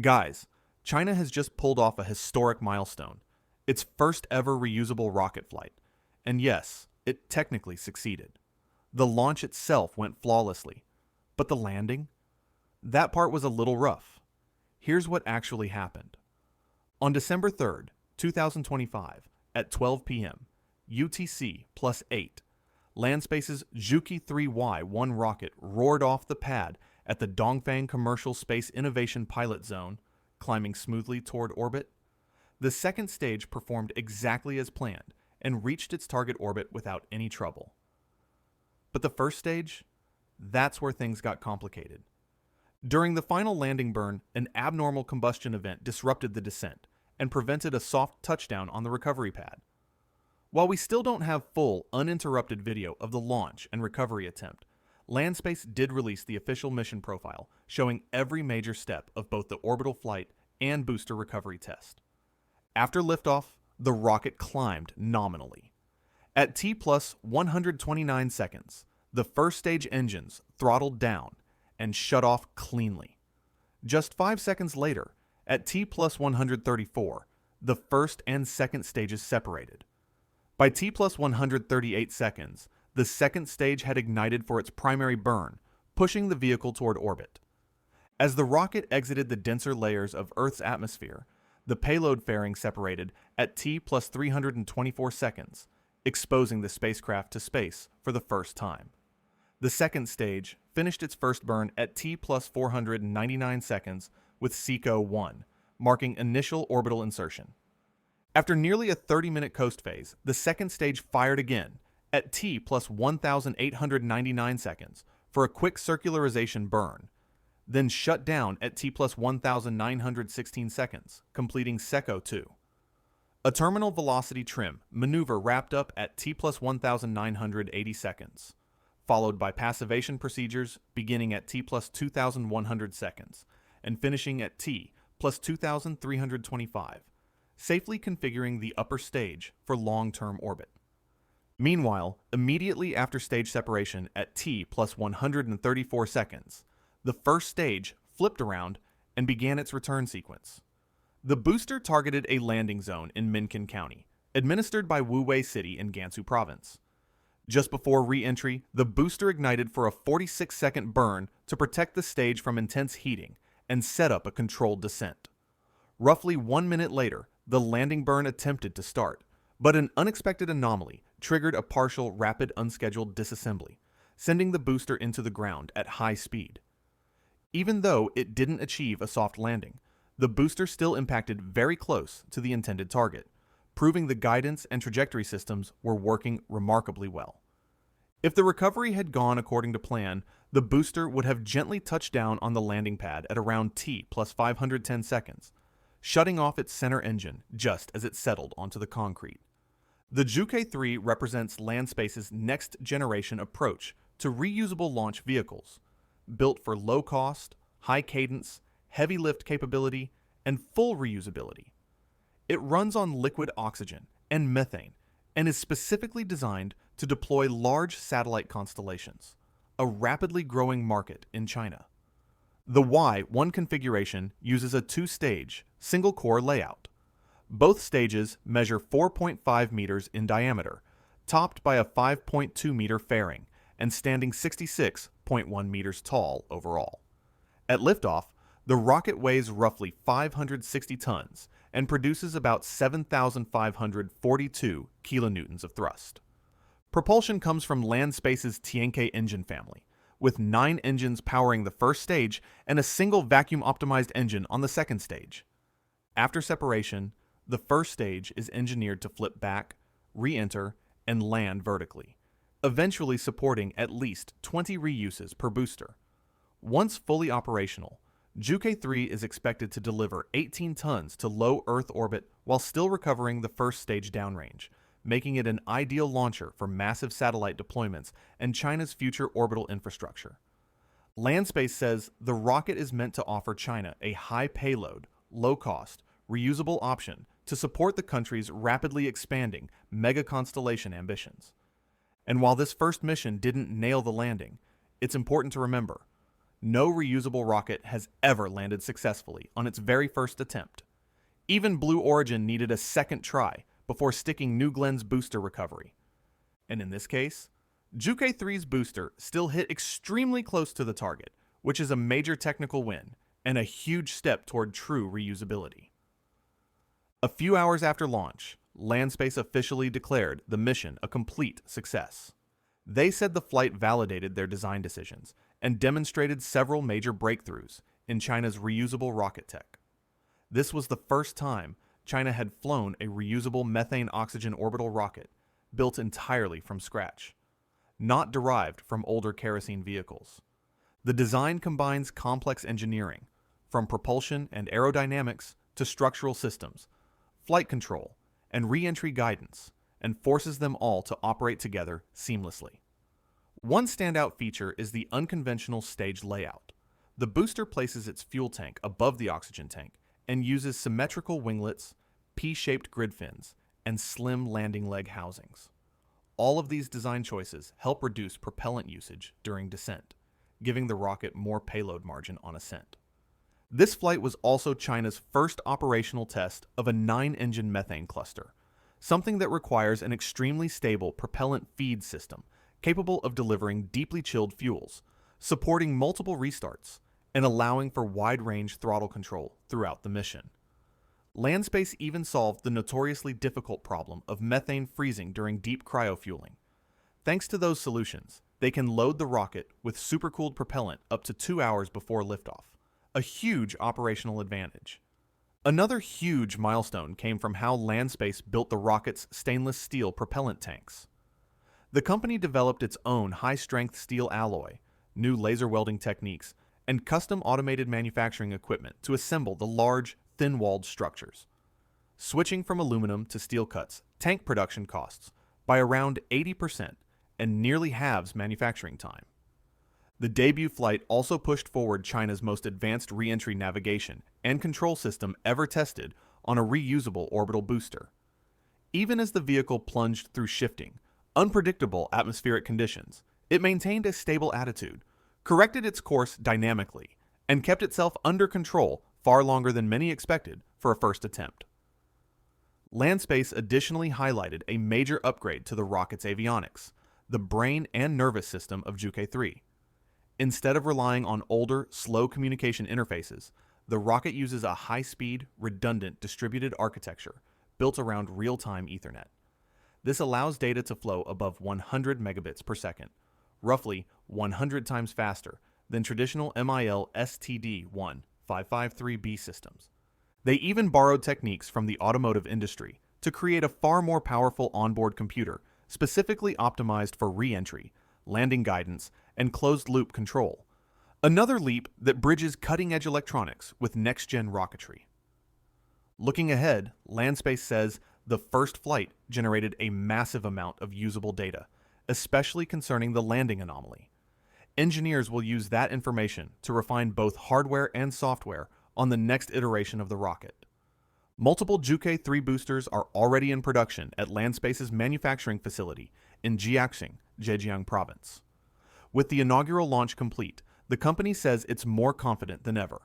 Guys, China has just pulled off a historic milestone, its first ever reusable rocket flight. And yes, it technically succeeded. The launch itself went flawlessly, but the landing? That part was a little rough. Here's what actually happened. On December 3rd, 2025, at 12 p.m., UTC +8, LandSpace's ZhuQue-3Y-1 rocket roared off the pad at the Dongfeng Commercial Space Innovation Pilot Zone, climbing smoothly toward orbit. The second stage performed exactly as planned and reached its target orbit without any trouble. But the first stage? That's where things got complicated. During the final landing burn, an abnormal combustion event disrupted the descent and prevented a soft touchdown on the recovery pad. While we still don't have full, uninterrupted video of the launch and recovery attempt, LandSpace did release the official mission profile showing every major step of both the orbital flight and booster recovery test. After liftoff, the rocket climbed nominally. At T plus 129 seconds, the first stage engines throttled down and shut off cleanly. Just 5 seconds later, at T plus 134, the first and second stages separated. By T plus 138 seconds, the second stage had ignited for its primary burn, pushing the vehicle toward orbit. As the rocket exited the denser layers of Earth's atmosphere, the payload fairing separated at T plus 324 seconds, exposing the spacecraft to space for the first time. The second stage finished its first burn at T plus 499 seconds with SECO-1, marking initial orbital insertion. After nearly a 30-minute coast phase, the second stage fired again at T plus 1,899 seconds for a quick circularization burn, then shut down at T plus 1,916 seconds, completing SECO-2. A terminal velocity trim maneuver wrapped up at T plus 1,980 seconds, followed by passivation procedures beginning at T plus 2,100 seconds and finishing at T plus 2,325, safely configuring the upper stage for long-term orbit. Meanwhile, immediately after stage separation at T plus 134 seconds, the first stage flipped around and began its return sequence. The booster targeted a landing zone in Minkin County, administered by Wuwei City in Gansu Province. Just before re-entry, the booster ignited for a 46-second burn to protect the stage from intense heating and set up a controlled descent. Roughly 1 minute later, the landing burn attempted to start, but an unexpected anomaly triggered a partial rapid unscheduled disassembly, sending the booster into the ground at high speed. Even though it didn't achieve a soft landing, the booster still impacted very close to the intended target, proving the guidance and trajectory systems were working remarkably well. If the recovery had gone according to plan, the booster would have gently touched down on the landing pad at around T plus 510 seconds, shutting off its center engine just as it settled onto the concrete. The ZhuQue-3 represents LandSpace's next-generation approach to reusable launch vehicles, built for low-cost, high-cadence, heavy-lift capability, and full reusability. It runs on liquid oxygen and methane and is specifically designed to deploy large satellite constellations, a rapidly growing market in China. The Y1 configuration uses a two-stage, single-core layout. Both stages measure 4.5 meters in diameter, topped by a 5.2-meter fairing and standing 66.1 meters tall overall. At liftoff, the rocket weighs roughly 560 tons and produces about 7,542 kilonewtons of thrust. Propulsion comes from LandSpace's Tianke engine family, with 9 engines powering the first stage and a single vacuum-optimized engine on the second stage. After separation, the first stage is engineered to flip back, re-enter, and land vertically, eventually supporting at least 20 reuses per booster. Once fully operational, ZhuQue-3 is expected to deliver 18 tons to low Earth orbit while still recovering the first stage downrange, making it an ideal launcher for massive satellite deployments and China's future orbital infrastructure. LandSpace says the rocket is meant to offer China a high payload, low-cost, reusable option to support the country's rapidly expanding mega-constellation ambitions. And while this first mission didn't nail the landing, it's important to remember, no reusable rocket has ever landed successfully on its very first attempt. Even Blue Origin needed a second try before sticking New Glen's booster recovery. And in this case, ZhuQue-3's booster still hit extremely close to the target, which is a major technical win and a huge step toward true reusability. A few hours after launch, LandSpace officially declared the mission a complete success. They said the flight validated their design decisions and demonstrated several major breakthroughs in China's reusable rocket tech. This was the first time China had flown a reusable methane-oxygen orbital rocket built entirely from scratch, not derived from older kerosene vehicles. The design combines complex engineering, from propulsion and aerodynamics to structural systems, flight control, and re-entry guidance, and forces them all to operate together seamlessly. One standout feature is the unconventional stage layout. The booster places its fuel tank above the oxygen tank and uses symmetrical winglets, P-shaped grid fins, and slim landing leg housings. All of these design choices help reduce propellant usage during descent, giving the rocket more payload margin on ascent. This flight was also China's first operational test of a 9-engine methane cluster, something that requires an extremely stable propellant feed system capable of delivering deeply chilled fuels, supporting multiple restarts, and allowing for wide-range throttle control throughout the mission. LandSpace even solved the notoriously difficult problem of methane freezing during deep cryofueling. Thanks to those solutions, they can load the rocket with supercooled propellant up to 2 hours before liftoff, a huge operational advantage. Another huge milestone came from how LandSpace built the rocket's stainless steel propellant tanks. The company developed its own high-strength steel alloy, new laser welding techniques, and custom automated manufacturing equipment to assemble the large, thin-walled structures. Switching from aluminum to steel cuts tank production costs by around 80% and nearly halves manufacturing time. The debut flight also pushed forward China's most advanced re-entry navigation and control system ever tested on a reusable orbital booster. Even as the vehicle plunged through shifting, unpredictable atmospheric conditions, it maintained a stable attitude, corrected its course dynamically, and kept itself under control far longer than many expected for a first attempt. LandSpace additionally highlighted a major upgrade to the rocket's avionics, the brain and nervous system of ZhuQue-3. Instead of relying on older, slow communication interfaces, the rocket uses a high-speed, redundant distributed architecture built around real-time Ethernet. This allows data to flow above 100 megabits per second, roughly 100 times faster than traditional MIL STD-1553B systems. They even borrowed techniques from the automotive industry to create a far more powerful onboard computer specifically optimized for re-entry, landing guidance, and closed-loop control. Another leap that bridges cutting-edge electronics with next-gen rocketry. Looking ahead, LandSpace says the first flight generated a massive amount of usable data, especially concerning the landing anomaly. Engineers will use that information to refine both hardware and software on the next iteration of the rocket. Multiple ZhuQue-3 boosters are already in production at LandSpace's manufacturing facility in Jiaxing, Zhejiang Province. With the inaugural launch complete, the company says it's more confident than ever.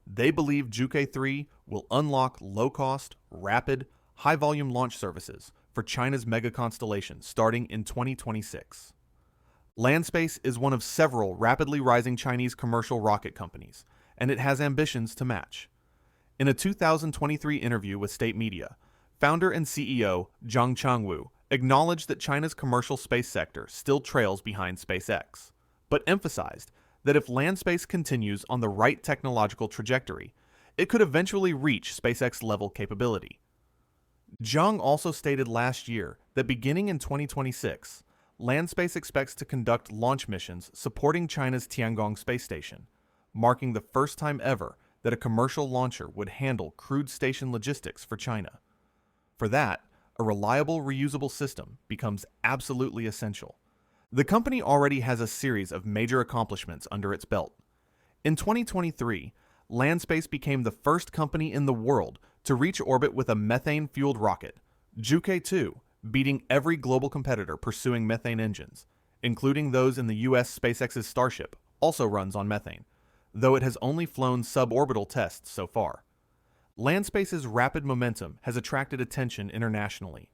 They believe ZhuQue-3 will unlock low-cost, rapid, high-volume launch services for China's mega constellation starting in 2026. LandSpace is one of several rapidly rising Chinese commercial rocket companies, and it has ambitions to match. In a 2023 interview with state media, founder and CEO Zhang Changwu acknowledged that China's commercial space sector still trails behind SpaceX, but emphasized that if LandSpace continues on the right technological trajectory, it could eventually reach SpaceX-level capability. Zhang also stated last year that beginning in 2026, LandSpace expects to conduct launch missions supporting China's Tiangong space station, marking the first time ever that a commercial launcher would handle crewed station logistics for China. For that, a reliable, reusable system becomes absolutely essential. The company already has a series of major accomplishments under its belt. In 2023, LandSpace became the first company in the world to reach orbit with a methane-fueled rocket, ZhuQue-2, beating every global competitor pursuing methane engines, including those in the US SpaceX's Starship, also runs on methane, though it has only flown suborbital tests so far. LandSpace's rapid momentum has attracted attention internationally.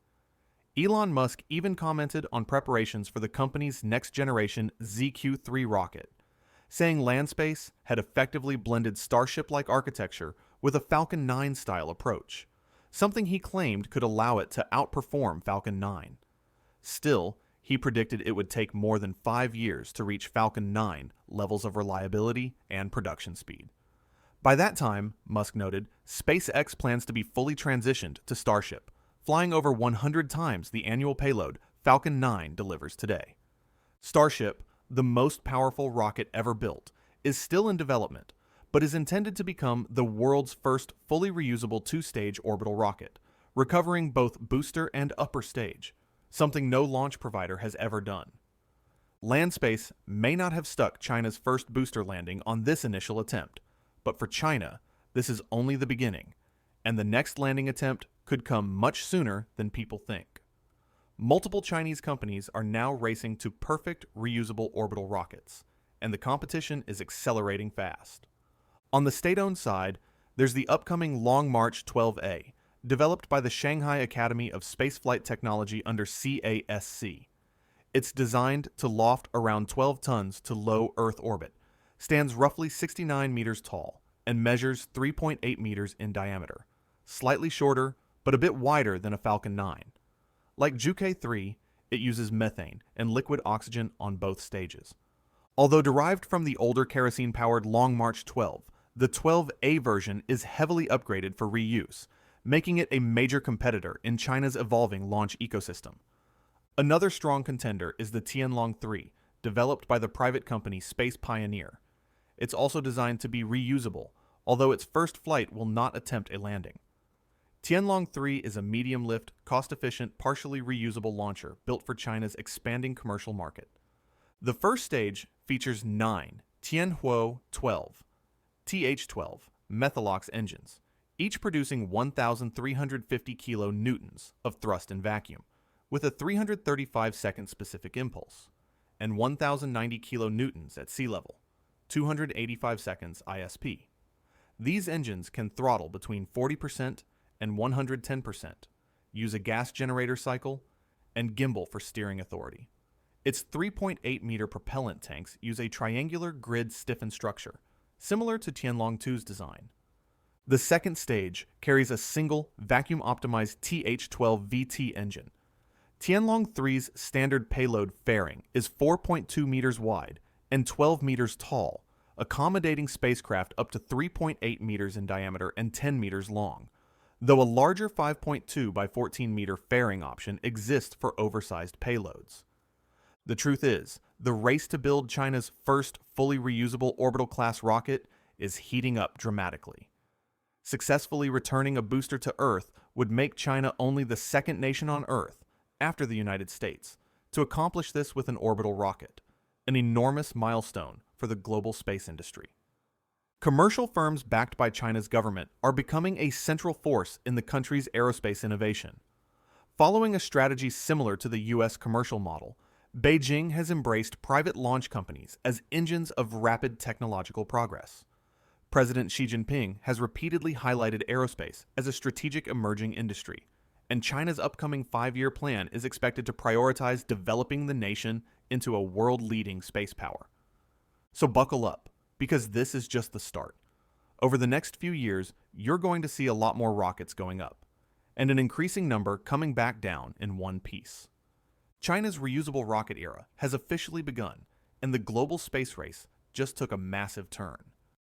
Elon Musk even commented on preparations for the company's next-generation ZhuQue-3 rocket, saying LandSpace had effectively blended Starship-like architecture with a Falcon 9-style approach, something he claimed could allow it to outperform Falcon 9. Still, he predicted it would take more than 5 years to reach Falcon 9 levels of reliability and production speed. By that time, Musk noted, SpaceX plans to be fully transitioned to Starship, flying over 100 times the annual payload Falcon 9 delivers today. Starship, the most powerful rocket ever built, is still in development, but is intended to become the world's first fully reusable two-stage orbital rocket, recovering both booster and upper stage, something no launch provider has ever done. LandSpace may not have stuck China's first booster landing on this initial attempt, but for China, this is only the beginning, and the next landing attempt could come much sooner than people think. Multiple Chinese companies are now racing to perfect reusable orbital rockets, and the competition is accelerating fast. On the state-owned side, there's the upcoming Long March 12A, developed by the Shanghai Academy of Spaceflight Technology under CASC. It's designed to loft around 12 tons to low Earth orbit, stands roughly 69 meters tall, and measures 3.8 meters in diameter, slightly shorter but a bit wider than a Falcon 9. Like ZhuQue-3, it uses methane and liquid oxygen on both stages. Although derived from the older kerosene-powered Long March 12, the 12A version is heavily upgraded for reuse, making it a major competitor in China's evolving launch ecosystem. Another strong contender is the Tianlong-3, developed by the private company Space Pioneer. It's also designed to be reusable, although its first flight will not attempt a landing. Tianlong-3 is a medium-lift, cost-efficient, partially reusable launcher built for China's expanding commercial market. The first stage features 9 Tianhuo-12, TH-12 Methalox engines, each producing 1,350 kilonewtons of thrust and vacuum, with a 335-second specific impulse, and 1,090 kilonewtons at sea level, 285 seconds ISP. These engines can throttle between 40% and 110%, use a gas generator cycle, and gimbal for steering authority. Its 3.8-meter propellant tanks use a triangular grid stiffened structure, similar to Tianlong-2's design. The second stage carries a single vacuum-optimized TH-12 VT engine. Tianlong-3's standard payload fairing is 4.2 meters wide and 12 meters tall, accommodating spacecraft up to 3.8 meters in diameter and 10 meters long, though a larger 5.2 by 14 meter fairing option exists for oversized payloads. The truth is, the race to build China's first fully reusable orbital-class rocket is heating up dramatically. Successfully returning a booster to Earth would make China only the second nation on Earth, after the United States, to accomplish this with an orbital rocket, an enormous milestone for the global space industry. Commercial firms backed by China's government are becoming a central force in the country's aerospace innovation. Following a strategy similar to the U.S. commercial model, Beijing has embraced private launch companies as engines of rapid technological progress. President Xi Jinping has repeatedly highlighted aerospace as a strategic emerging industry, and China's upcoming 5-year plan is expected to prioritize developing the nation into a world-leading space power. So buckle up, because this is just the start. Over the next few years, you're going to see a lot more rockets going up, and an increasing number coming back down in one piece. China's reusable rocket era has officially begun, and the global space race just took a massive turn.